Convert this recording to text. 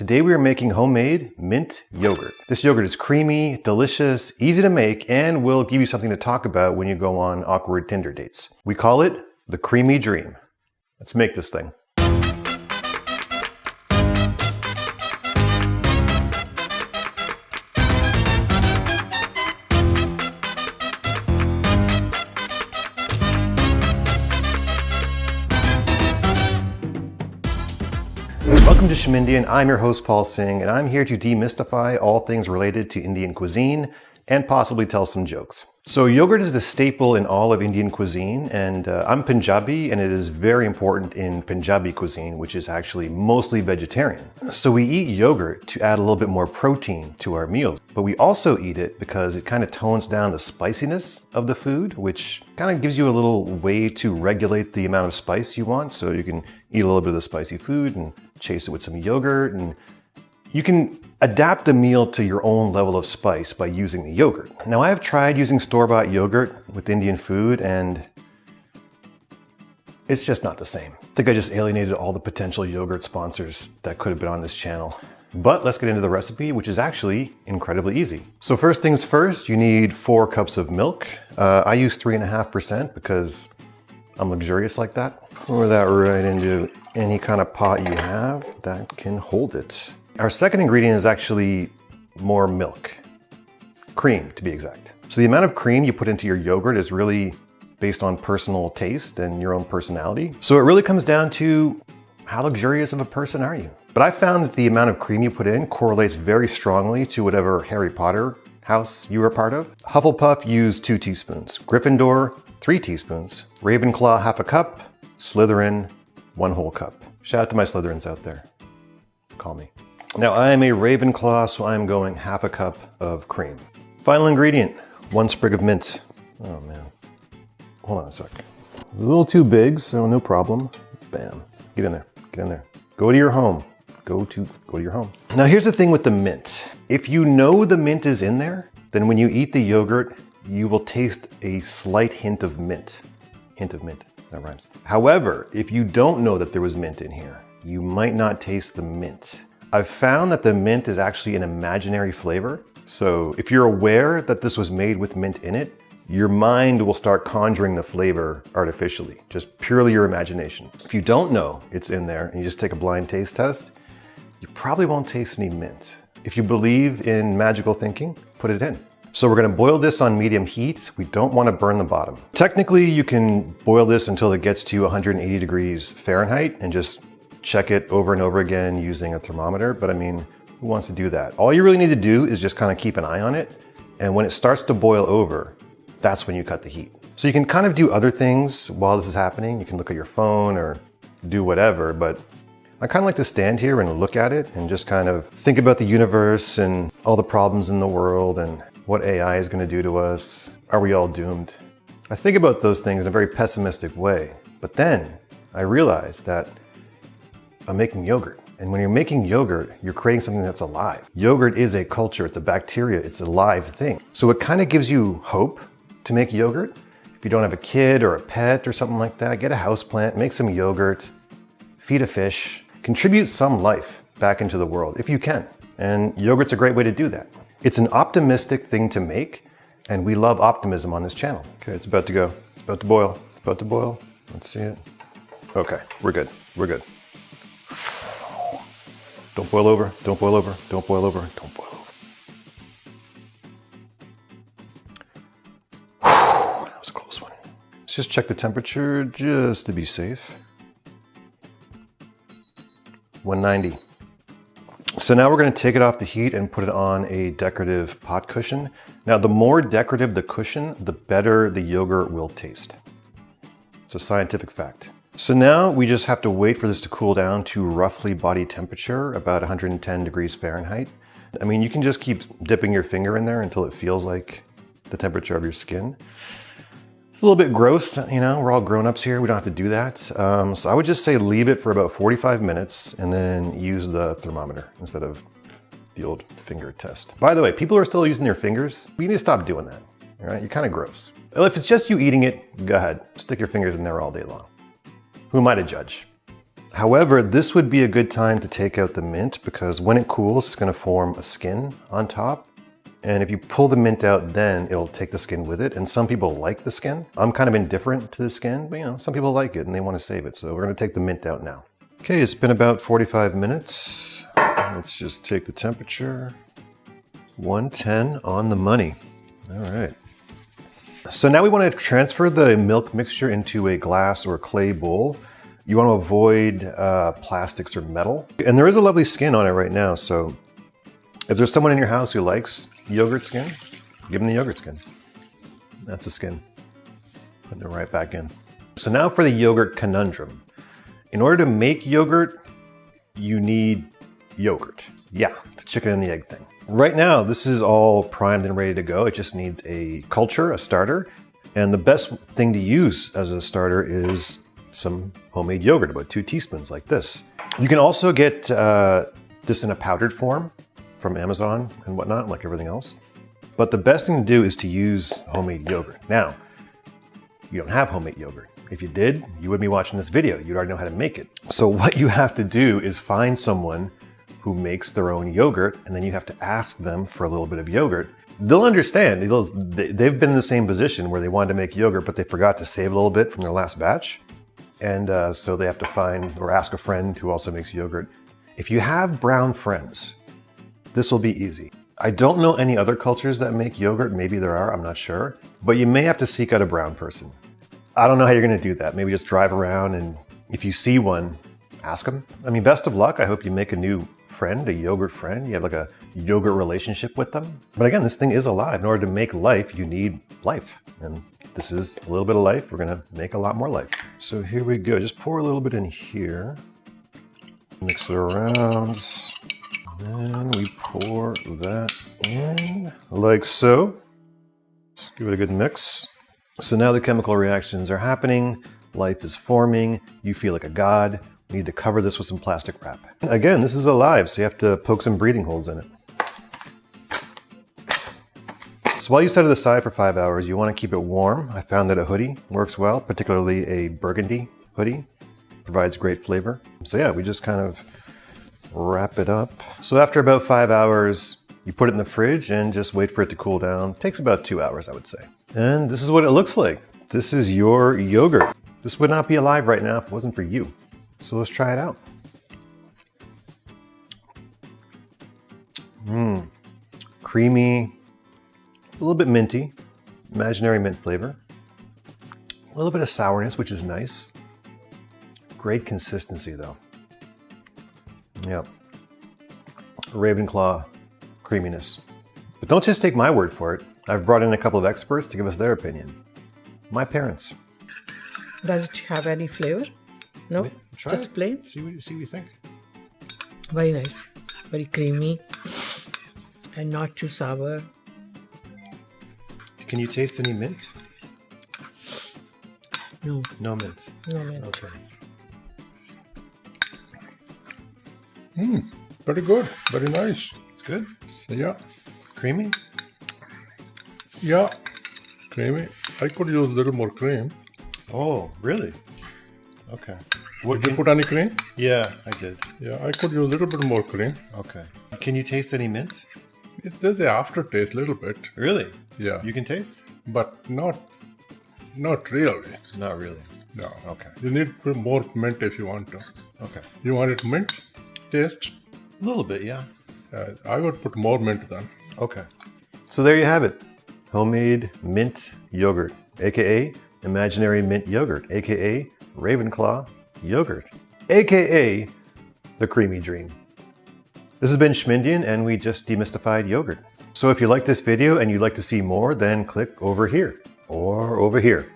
Today we are making homemade mint yogurt. This yogurt is creamy, delicious, easy to make, and will give you something to talk about when you go on awkward Tinder dates. We call it the creamy dream. Let's make this thing. Welcome to Schmindian. I'm your host Paul Singh, and I'm here to demystify all things related to Indian cuisine and possibly tell some jokes. So yogurt is the staple in all of Indian cuisine, and I'm Punjabi, and it is very important in Punjabi cuisine, which is actually mostly vegetarian. So we eat yogurt to add a little bit more protein to our meals, but we also eat it because it kind of tones down the spiciness of the food, which kind of gives you a little way to regulate the amount of spice you want. So you can eat a little bit of the spicy food and chase it with some yogurt, and you can adapt the meal to your own level of spice by using the yogurt. Now, I have tried using store-bought yogurt with Indian food, and it's just not the same. I think I just alienated all the potential yogurt sponsors that could have been on this channel. But let's get into the recipe, which is actually incredibly easy. So first things first, you need 4 cups of milk. I use 3.5% because I'm luxurious like that. Pour that right into any kind of pot you have that can hold it. Our second ingredient is actually more milk. Cream, to be exact. So the amount of cream you put into your yogurt is really based on personal taste and your own personality. So it really comes down to how luxurious of a person are you. But I found that the amount of cream you put in correlates very strongly to whatever Harry Potter house you are part of. Hufflepuff used 2 teaspoons. Gryffindor, 3 teaspoons. Ravenclaw, half a cup. Slytherin, 1 whole cup. Shout out to my Slytherins out there. Call me. Now I am a Ravenclaw, so I'm going half a cup of cream. Final ingredient, 1 sprig of mint. Oh man, hold on a sec. A little too big, so no problem. Bam, get in there, get in there. Go to your home, go to your home. Now here's the thing with the mint. If you know the mint is in there, then when you eat the yogurt, you will taste a slight hint of mint. Hint of mint, that rhymes. However, if you don't know that there was mint in here, you might not taste the mint. I've found that the mint is actually an imaginary flavor. So if you're aware that this was made with mint in it, your mind will start conjuring the flavor artificially, just purely your imagination. If you don't know it's in there and you just take a blind taste test, you probably won't taste any mint. If you believe in magical thinking, put it in. So we're gonna boil this on medium heat. We don't wanna burn the bottom. Technically, you can boil this until it gets to 180 degrees Fahrenheit and just check it over and over again using a thermometer, but I mean, who wants to do that? All you really need to do is just kind of keep an eye on it, and when it starts to boil over, that's when you cut the heat. So you can kind of do other things while this is happening. You can look at your phone or do whatever, but I kind of like to stand here and look at it and just kind of think about the universe and all the problems in the world and what AI is going to do to us. Are we all doomed? I think about those things in a very pessimistic way, but then I realize that I'm making yogurt. And when you're making yogurt, you're creating something that's alive. Yogurt is a culture, it's a bacteria, it's a live thing. So it kind of gives you hope to make yogurt. If you don't have a kid or a pet or something like that, get a houseplant, make some yogurt, feed a fish, contribute some life back into the world if you can. And yogurt's a great way to do that. It's an optimistic thing to make, and we love optimism on this channel. Okay, it's about to go. It's about to boil. It's about to boil. Let's see it. Okay, we're good. We're good. Don't boil over, don't boil over, don't boil over, don't boil over. That was a close one. Let's just check the temperature just to be safe. 190. So now we're going to take it off the heat and put it on a decorative pot cushion. Now the more decorative the cushion, the better the yogurt will taste. It's a scientific fact. So now we just have to wait for this to cool down to roughly body temperature, about 110 degrees Fahrenheit. I mean, you can just keep dipping your finger in there until it feels like the temperature of your skin. It's a little bit gross, you know, we're all grown-ups here, we don't have to do that. So I would just say leave it for about 45 minutes and then use the thermometer instead of the old finger test. By the way, people who are still using their fingers, you need to stop doing that, all right? You're kind of gross. Well, if it's just you eating it, go ahead, stick your fingers in there all day long. Who am I to judge? However, this would be a good time to take out the mint because when it cools, it's going to form a skin on top. And if you pull the mint out, then it'll take the skin with it. And some people like the skin. I'm kind of indifferent to the skin, but you know, some people like it and they want to save it. So we're going to take the mint out now. Okay, it's been about 45 minutes. Let's just take the temperature. 110 on the money. All right. So now we want to transfer the milk mixture into a glass or clay bowl. You want to avoid plastics or metal. And there is a lovely skin on it right now. So if there's someone in your house who likes yogurt skin, give them the yogurt skin. That's the skin. Putting it right back in. So now for the yogurt conundrum. In order to make yogurt, you need yogurt. Yeah, it's a chicken and the egg thing. Right now, this is all primed and ready to go. It just needs a culture, a starter. And the best thing to use as a starter is some homemade yogurt, about 2 teaspoons like this. You can also get this in a powdered form from Amazon and whatnot, like everything else. But the best thing to do is to use homemade yogurt. Now, you don't have homemade yogurt. If you did, you wouldn't be watching this video. You'd already know how to make it. So what you have to do is find someone who makes their own yogurt, and then you have to ask them for a little bit of yogurt. They'll understand. They've been in the same position where they wanted to make yogurt, but they forgot to save a little bit from their last batch. And so they have to find or ask a friend who also makes yogurt. If you have brown friends, this will be easy. I don't know any other cultures that make yogurt. Maybe there are, I'm not sure. But you may have to seek out a brown person. I don't know how you're gonna do that. Maybe just drive around and if you see one, ask them. I mean, best of luck. I hope you make a new friend, a yogurt friend. You have like a yogurt relationship with them. But again, this thing is alive. In order to make life, you need life. And this is a little bit of life. We're gonna make a lot more life. So here we go. Just pour a little bit in here. Mix it around. And we pour that in like so. Just give it a good mix. So now the chemical reactions are happening. Life is forming. You feel like a god. We need to cover this with some plastic wrap. Again, this is alive, so you have to poke some breathing holes in it. So while you set it aside for 5 hours, you want to keep it warm. I found that a hoodie works well, particularly a burgundy hoodie. Provides great flavor. So yeah, we just kind of wrap it up. So after about 5 hours, you put it in the fridge and just wait for it to cool down. Takes about 2 hours, I would say. And this is what it looks like. This is your yogurt. This would not be alive right now if it wasn't for you. So let's try it out. Creamy, a little bit minty, imaginary mint flavor. A little bit of sourness, which is nice. Great consistency though. Yep. Ravenclaw creaminess. But don't just take my word for it. I've brought in a couple of experts to give us their opinion. My parents. Does it have any flavor? No, just it. plain. See what you think. Very nice, very creamy, and not too sour. Can you taste any mint? No. No mint. No mint. Okay. Pretty good. Very nice. It's good. Yeah. Creamy. Yeah. Creamy. I could use a little more cream. Oh, really? Okay. Did you put any cream? Yeah, I did. Yeah, I could use a little bit more cream. Okay. Can you taste any mint? There's the aftertaste a little bit. Really? Yeah. You can taste? But not really. Not really. No. Okay. You need more mint if you want to. Okay. You want it mint taste? A little bit, yeah. I would put more mint then. Okay. So there you have it. Homemade mint yogurt, aka imaginary mint yogurt, aka Ravenclaw yogurt, aka the creamy dream. This has been Schmindian, and we just demystified yogurt. So if you like this video and you'd like to see more, then click over here or over here.